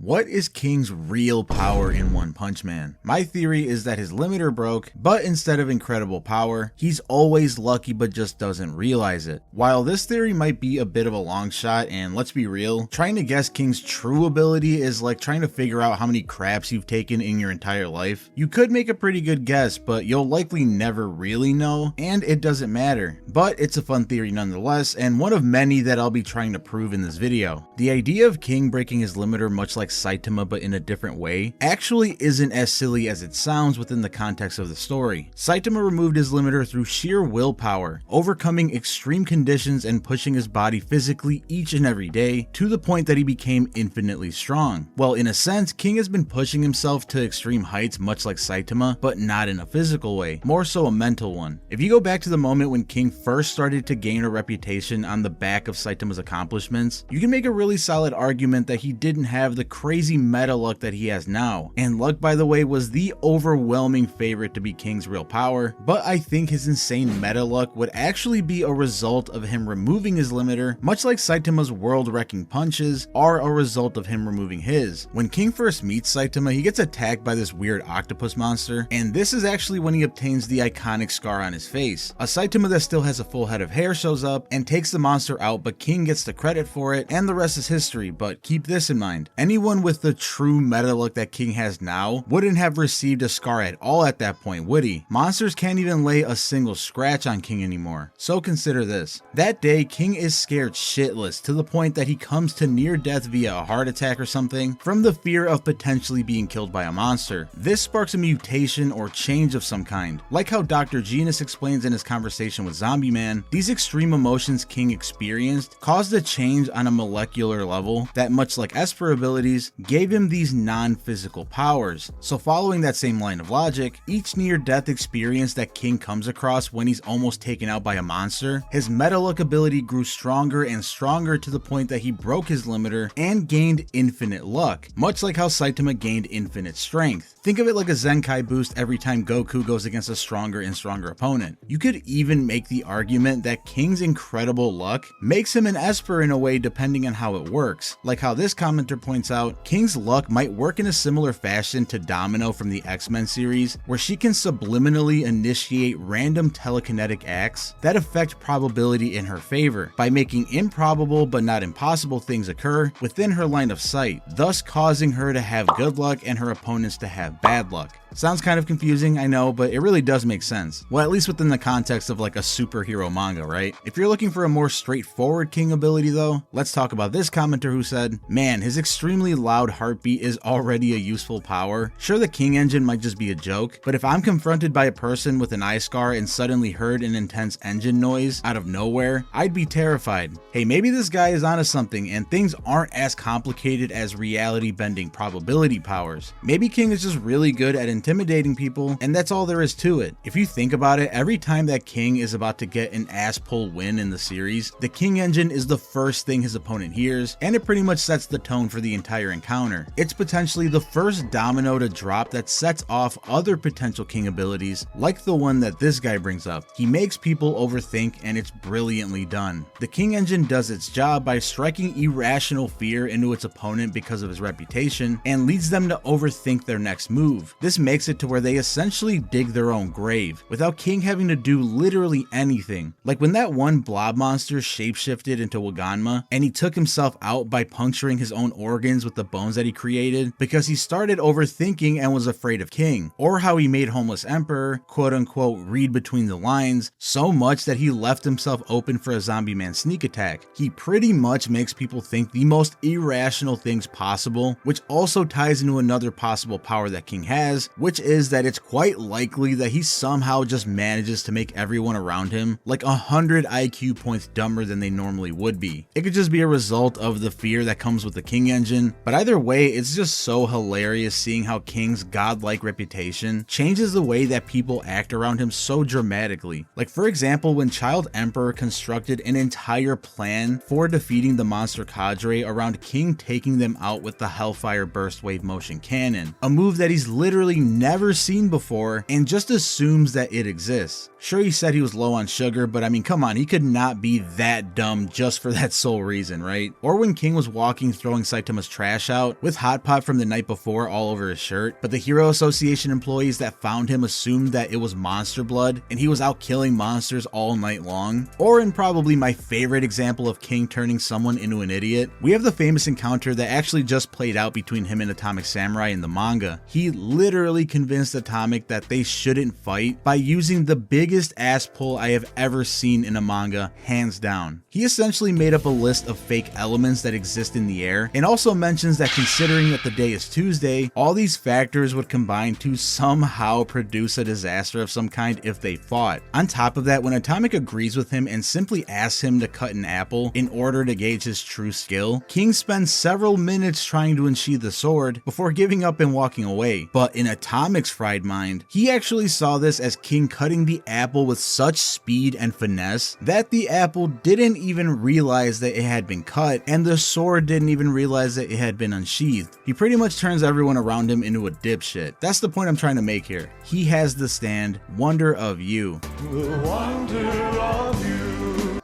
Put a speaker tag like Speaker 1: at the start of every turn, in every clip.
Speaker 1: What is King's real power in One Punch Man? My theory is that his limiter broke, but instead of incredible power, he's always lucky but just doesn't realize it. While this theory might be a bit of a long shot, and let's be real, trying to guess King's true ability is like trying to figure out how many craps you've taken in your entire life. You could make a pretty good guess, but you'll likely never really know, and it doesn't matter. But it's a fun theory nonetheless, and one of many that I'll be trying to prove in this video. The idea of King breaking his limiter much like Saitama but in a different way actually isn't as silly as it sounds within the context of the story. Saitama removed his limiter through sheer willpower, overcoming extreme conditions and pushing his body physically each and every day to the point that he became infinitely strong. Well, in a sense, King has been pushing himself to extreme heights much like Saitama, but not in a physical way, more so a mental one. If you go back to the moment when King first started to gain a reputation on the back of Saitama's accomplishments, you can make a really solid argument that he didn't have the crazy meta luck that he has now. And luck, by the way, was the overwhelming favorite to be King's real power, but I think his insane meta luck would actually be a result of him removing his limiter, much like Saitama's world-wrecking punches are a result of him removing his. When King first meets Saitama, he gets attacked by this weird octopus monster, and this is actually when he obtains the iconic scar on his face. A Saitama that still has a full head of hair shows up and takes the monster out, but King gets the credit for it, and the rest is history. But keep this in mind, anyone with the true meta luck that King has now wouldn't have received a scar at all at that point, would he? Monsters can't even lay a single scratch on King anymore. So consider this. That day, King is scared shitless to the point that he comes to near death via a heart attack or something from the fear of potentially being killed by a monster. This sparks a mutation or change of some kind. Like how Dr. Genus explains in his conversation with Zombie Man, these extreme emotions King experienced caused a change on a molecular level that, much like Esper abilities, gave him these non-physical powers. So following that same line of logic, each near-death experience that King comes across when he's almost taken out by a monster, his meta luck ability grew stronger and stronger to the point that he broke his limiter and gained infinite luck, much like how Saitama gained infinite strength. Think of it like a Zenkai boost every time Goku goes against a stronger and stronger opponent. You could even make the argument that King's incredible luck makes him an Esper in a way depending on how it works. Like how this commenter points out, King's luck might work in a similar fashion to Domino from the X-Men series, where she can subliminally initiate random telekinetic acts that affect probability in her favor by making improbable but not impossible things occur within her line of sight, thus causing her to have good luck and her opponents to have bad luck. Sounds kind of confusing, I know, but it really does make sense. Well, at least within the context of like a superhero manga, right? If you're looking for a more straightforward King ability though, let's talk about this commenter who said, man, his extremely loud heartbeat is already a useful power. Sure, the King engine might just be a joke, but if I'm confronted by a person with an eye scar and suddenly heard an intense engine noise out of nowhere, I'd be terrified. Hey, maybe this guy is onto something and things aren't as complicated as reality bending probability powers. Maybe King is just really good at intimidating people, and that's all there is to it. If you think about it, every time that King is about to get an ass pull win in the series, the King engine is the first thing his opponent hears, and it pretty much sets the tone for the entire encounter. It's potentially the first domino to drop that sets off other potential King abilities, like the one that this guy brings up. He makes people overthink, and it's brilliantly done. The King engine does its job by striking irrational fear into its opponent because of his reputation, and leads them to overthink their next move. This makes it to where they essentially dig their own grave, without King having to do literally anything. Like when that one blob monster shapeshifted into Waganma, and he took himself out by puncturing his own organs with the bones that he created, because he started overthinking and was afraid of King. Or how he made Homeless Emperor, quote unquote, read between the lines, so much that he left himself open for a Zombie Man sneak attack. He pretty much makes people think the most irrational things possible, which also ties into another possible power that King has, which is that it's quite likely that he somehow just manages to make everyone around him like 100 IQ points dumber than they normally would be. It could just be a result of the fear that comes with the King engine, but either way, it's just so hilarious seeing how King's godlike reputation changes the way that people act around him so dramatically. Like for example, when Child Emperor constructed an entire plan for defeating the monster cadre around King taking them out with the Hellfire Burst Wave Motion Cannon, a move that he's literally never seen before and just assumes that it exists. Sure, he said he was low on sugar, but I mean, come on, he could not be that dumb just for that sole reason, right? Or when King was walking throwing Saitama's trash out with Hot Pot from the night before all over his shirt, but the Hero Association employees that found him assumed that it was monster blood and he was out killing monsters all night long. Or in probably my favorite example of King turning someone into an idiot, we have the famous encounter that actually just played out between him and Atomic Samurai in the manga. He literally convinced Atomic that they shouldn't fight by using the biggest ass pull I have ever seen in a manga, hands down. He essentially made up a list of fake elements that exist in the air, and also mentions that considering that the day is Tuesday, all these factors would combine to somehow produce a disaster of some kind if they fought. On top of that, when Atomic agrees with him and simply asks him to cut an apple in order to gauge his true skill, King spends several minutes trying to unsheath the sword before giving up and walking away. But in Atomic's fried mind, he actually saw this as King cutting the apple with such speed and finesse that the apple didn't even realize that it had been cut, and the sword didn't even realize that it had been unsheathed. He pretty much turns everyone around him into a dipshit. That's the point I'm trying to make here. He has the stand, Wonder of You. The wonder of you.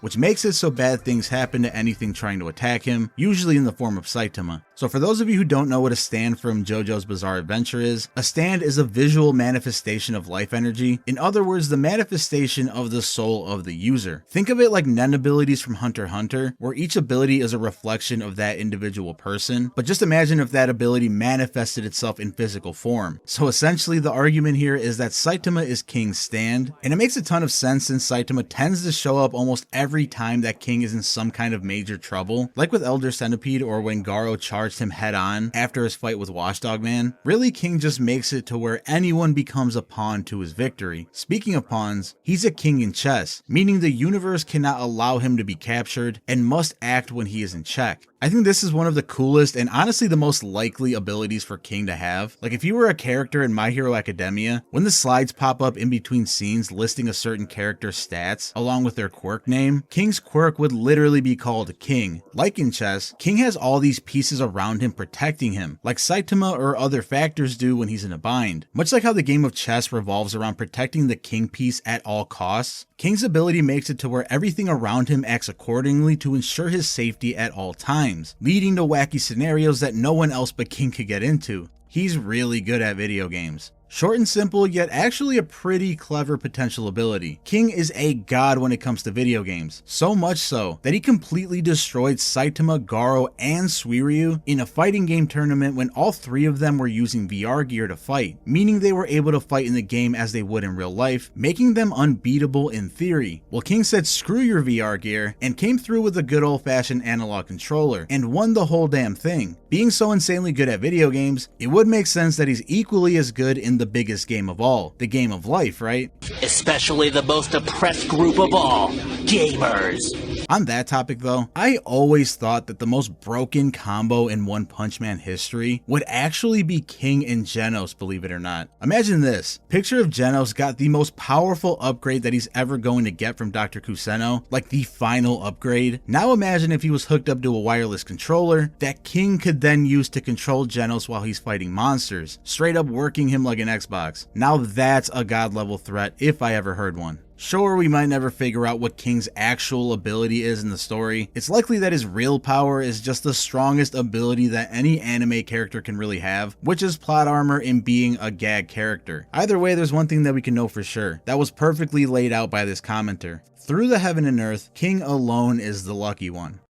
Speaker 1: Which makes it so bad things happen to anything trying to attack him, usually in the form of Saitama. So for those of you who don't know what a stand from JoJo's Bizarre Adventure is, a stand is a visual manifestation of life energy. In other words, the manifestation of the soul of the user. Think of it like Nen abilities from Hunter x Hunter, where each ability is a reflection of that individual person, but just imagine if that ability manifested itself in physical form. So essentially the argument here is that Saitama is King's stand, and it makes a ton of sense since Saitama tends to show up almost every time that King is in some kind of major trouble, like with Elder Centipede or when Garo charged him head on after his fight with Washdog Man. Really, King just makes it to where anyone becomes a pawn to his victory. Speaking of pawns, he's a king in chess, meaning the universe cannot allow him to be captured and must act when he is in check. I think this is one of the coolest and honestly the most likely abilities for King to have. Like if you were a character in My Hero Academia, when the slides pop up in between scenes listing a certain character's stats along with their quirk name, King's quirk would literally be called King. Like in chess, King has all these pieces around him protecting him, like Saitama or other factors do when he's in a bind. Much like how the game of chess revolves around protecting the king piece at all costs, King's ability makes it to where everything around him acts accordingly to ensure his safety at all times, leading to wacky scenarios that no one else but King could get into. He's really good at video games. Short and simple, yet actually a pretty clever potential ability. King is a god when it comes to video games, so much so that he completely destroyed Saitama, Garo, and Suiryu in a fighting game tournament when all three of them were using VR gear to fight, meaning they were able to fight in the game as they would in real life, making them unbeatable in theory. Well, King said screw your VR gear and came through with a good old-fashioned analog controller and won the whole damn thing. Being so insanely good at video games, it would make sense that he's equally as good in the biggest game of all, the game of life, right?
Speaker 2: Especially the most oppressed group of all, gamers.
Speaker 1: On that topic though, I always thought that the most broken combo in One Punch Man history would actually be King and Genos, believe it or not. Imagine this, picture of Genos got the most powerful upgrade that he's ever going to get from Dr. Kuseno, like the final upgrade. Now imagine if he was hooked up to a wireless controller that King could then use to control Genos while he's fighting monsters, straight up working him like an Xbox. Now that's a god level threat if I ever heard one. Sure, we might never figure out what King's actual ability is in the story. It's likely that his real power is just the strongest ability that any anime character can really have, which is plot armor and being a gag character. Either way, there's one thing that we can know for sure. That was perfectly laid out by this commenter. Through the heaven and earth, King alone is the lucky one.